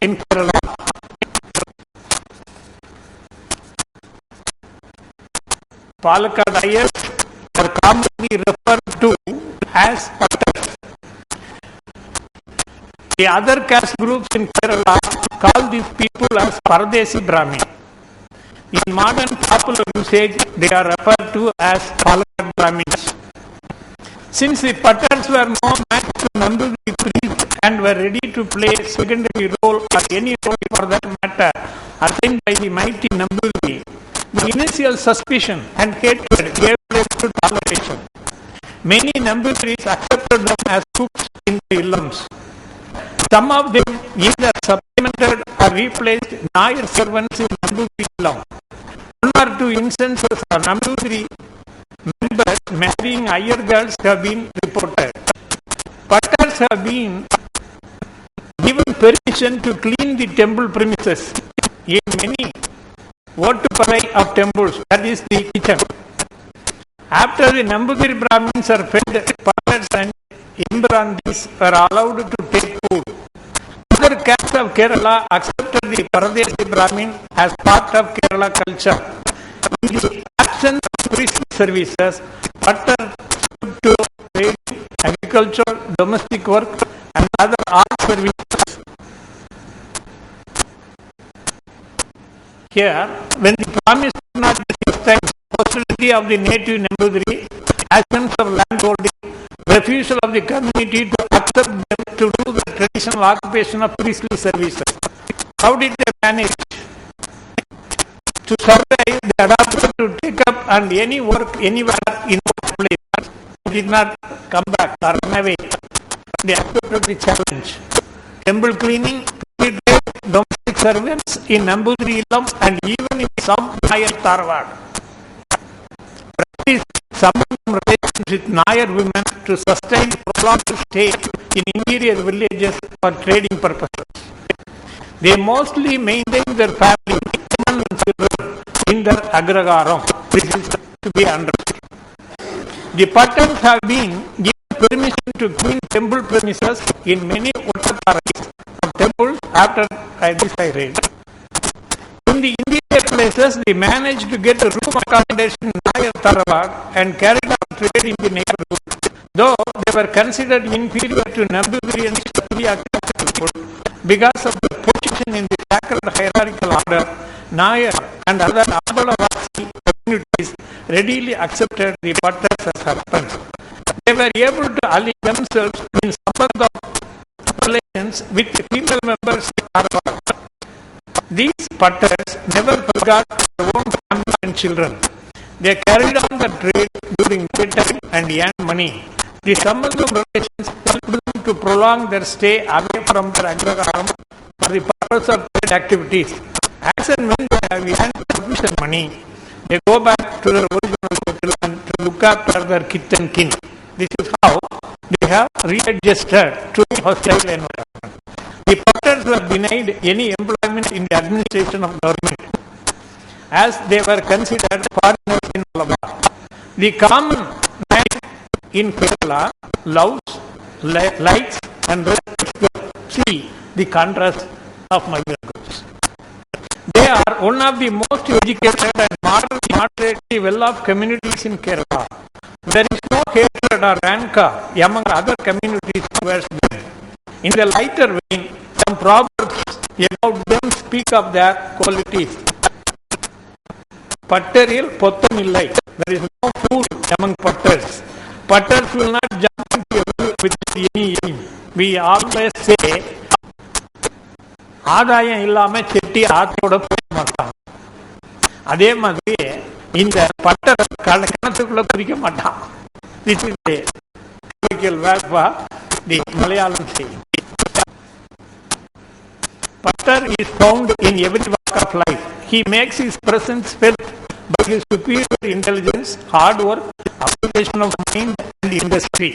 in Kerala. Palakkad are commonly referred to as Pattars. The other caste groups in Kerala call these people as Paradesi Brahmin. In modern popular usage, they are referred to as Palakkad Brahmins. Since the Pattars were no match to Nambudiri priests and were ready to play secondary role or any role for that matter assigned by the mighty Nambudiri, the initial suspicion and hatred gave place to toleration. Many Nambudiris accepted them as cooks in the illums. Some of them either supplemented or replaced Nair servants in Nambudiri illam. One or two instances of Nambudiri members marrying higher girls have been reported. Pattars have been given permission to clean the temple premises in many Votuparai of temples, that is the kitchen. After the Nambudiri Brahmins are fed, Pattars and Imbrandis were allowed to take food. Other castes of Kerala accepted the Paradesi Brahmin as part of Kerala culture. In the absence of priestly services, Pattars stood to trading, agriculture, domestic work, and other art services. Here, when the promise did not sustain hostility of the native Nambudiri, actions of landholding, refusal of the community to accept them to do the traditional occupation of priestly services. How did they manage? To survive, they adopted to take up and any work anywhere in that place. They did not come back or run away. They accepted the challenge. Temple cleaning, domestic servants in Nambudiri illam and even in some Nair Tarwad. Practice some relations with Nair women to sustain prolonged stay in interior villages for trading purposes. They mostly maintain their family, women and children, in their agragaram. This is to be understood. The Pattars have been given permission to clean temple premises in many Votuparais of temples after this I read. In the interior places, they managed to get room accommodation in Nair Tarawad and carried out trade in the neighborhood. Though they were considered inferior to Nambudiri and Kshatriya people because of their position in the sacred hierarchical order, Nair and other Ambalavasi communities readily accepted the Pattars as husbands. They were able to ally themselves in sambandha relations with the female members of Tarawad. These Pattars never forgot their own family and children. They carried on the trade during daytime and earned money. The sambandha relations helped them to prolong their stay away from their agragaram for the purpose of trade activities. As and when they have earned sufficient money, they go back to their original settlement to look after their kith and kin. This is how they have readjusted to the hostile environment. The Pattars were denied any employment in the administration of government, as they were considered foreigners in Malabar. The common man in Kerala loves, likes and respects them. See the contrast of my groups. They are one of the most educated and moderately well-off communities in Kerala. There is no hatred or rancor among other communities towards them. In the lighter vein, some proverbs about them speak of their qualities. Pattaril pottamillai. There is no fool among Pattars. Pattars will not jump into a well without any aim. We always say, ஆதாயம் இல்லாம செட்டி ஆத்தோட போக மாட்டான். அதே மாதிரி இந்த butter கணத்துக்குள்ள குறிக்க மாட்டான். This is the colloquial word for the Malayalam saying. Pattar is found in every walk of life. He makes his presence felt by his superior intelligence, hard work, application of mind and industry.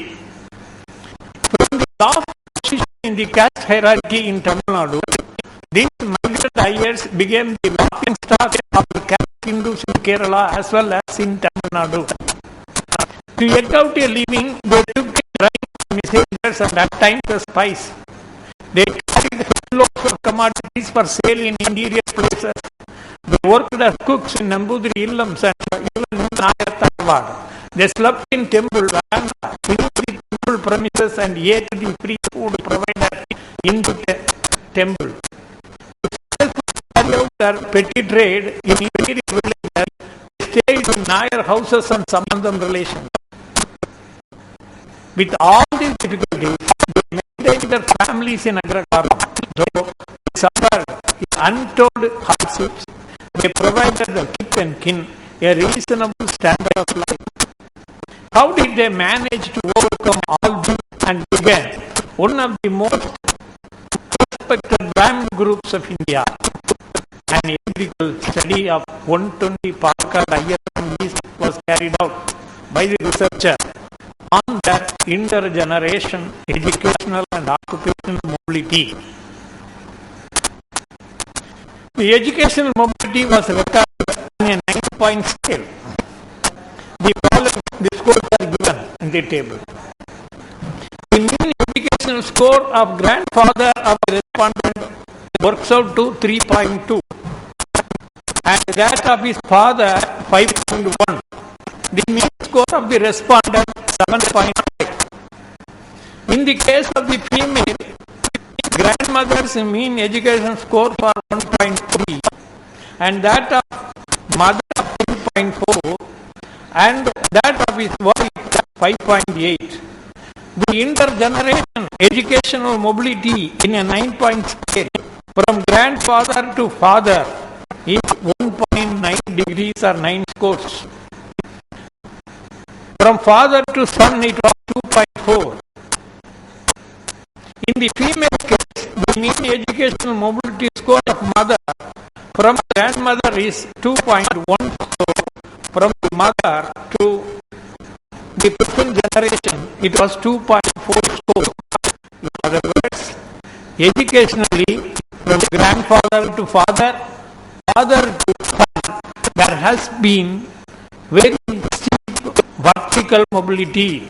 From the last position in the caste hierarchy in Tamil Nadu, these migrant Iers became the laughing stock of the caste Hindus in Kerala as well as in Tamil Nadu. To get out a living, they took a drive messengers and at times a spice. They carried loads of commodities rice for sale in interior places. They worked as cooks in Nambudiri Illams and even in Nakannaiaar. They slept in temple veranda, cleaned the temple premises and ate the free food provided in the temple. To carry out their petty trade in interior villages, they stayed in Nayar houses and Sambandham relations. With all these difficulties, they maintained their families in Agrakaram. Though they suffered untold hardships, they provided the kith and kin a reasonable standard of life. How did they manage to overcome all this and began one of the most respected Brahmin groups of India? An empirical study of 120 Pakad Ayyaram was carried out by the researcher on their intergeneration, educational and occupational mobility. The educational mobility was recorded in a 9-point scale. The following scores are given in the table. The mean educational score of grandfather of the respondent works out to 3.2 and that of his father 5.1. The mean score of the respondent 7.5. In the case of the female, grandmother's mean education score for 1.3 and that of mother 10.4 and that of his wife 5.8. The intergeneration educational mobility in a 9-point scale from grandfather to father is 1.9 degrees or 9 scores. From father to son it was 2.4. In the female case, the mean educational mobility score of mother from grandmother is 2.1. From the mother to the present generation, it was 2.4 score. In other words, educationally, from grandfather to father, father to son, there has been very steep vertical mobility.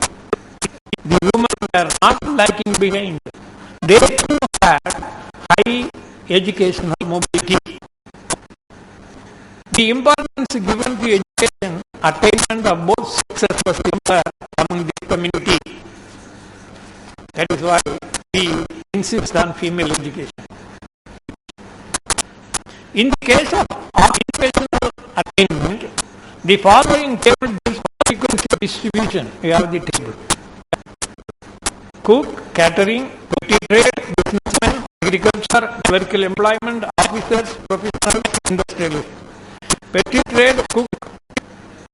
The women were not lagging behind. They too had high educational mobility. The importance given to education attainment of both sexes was similar among the community. That is why we insist on female education. In the case of occupational attainment, the following table gives frequency distribution. We have the table. Cook, catering, petty trade, businessmen, agriculture, clerical employment, officers, professionals, industrialists. Petty trade, cook,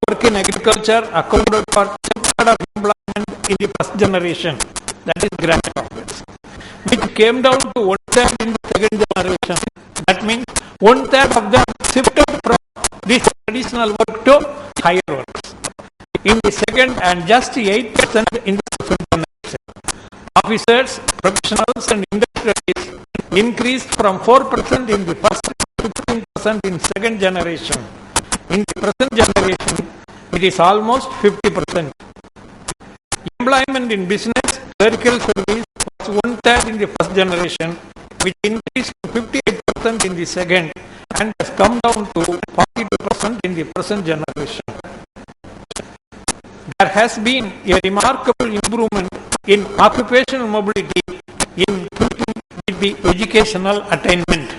work in agriculture, accounted for 2/3 of employment in the first generation, that is grandfathers, which came down to 1/3 in the second generation. That means 1/3 of them shifted from this traditional work to higher works in the second and just 8% in the first generation. Officers, professionals and industrialists increased from 4% in the first to 15% in second generation. In the present generation, it is almost 50%. Employment in business, clerical service was 1/3 in the first generation, which increased to 58% in the second and has come down to 42% in the present generation. There has been a remarkable improvement in occupational mobility in keeping with the educational attainment.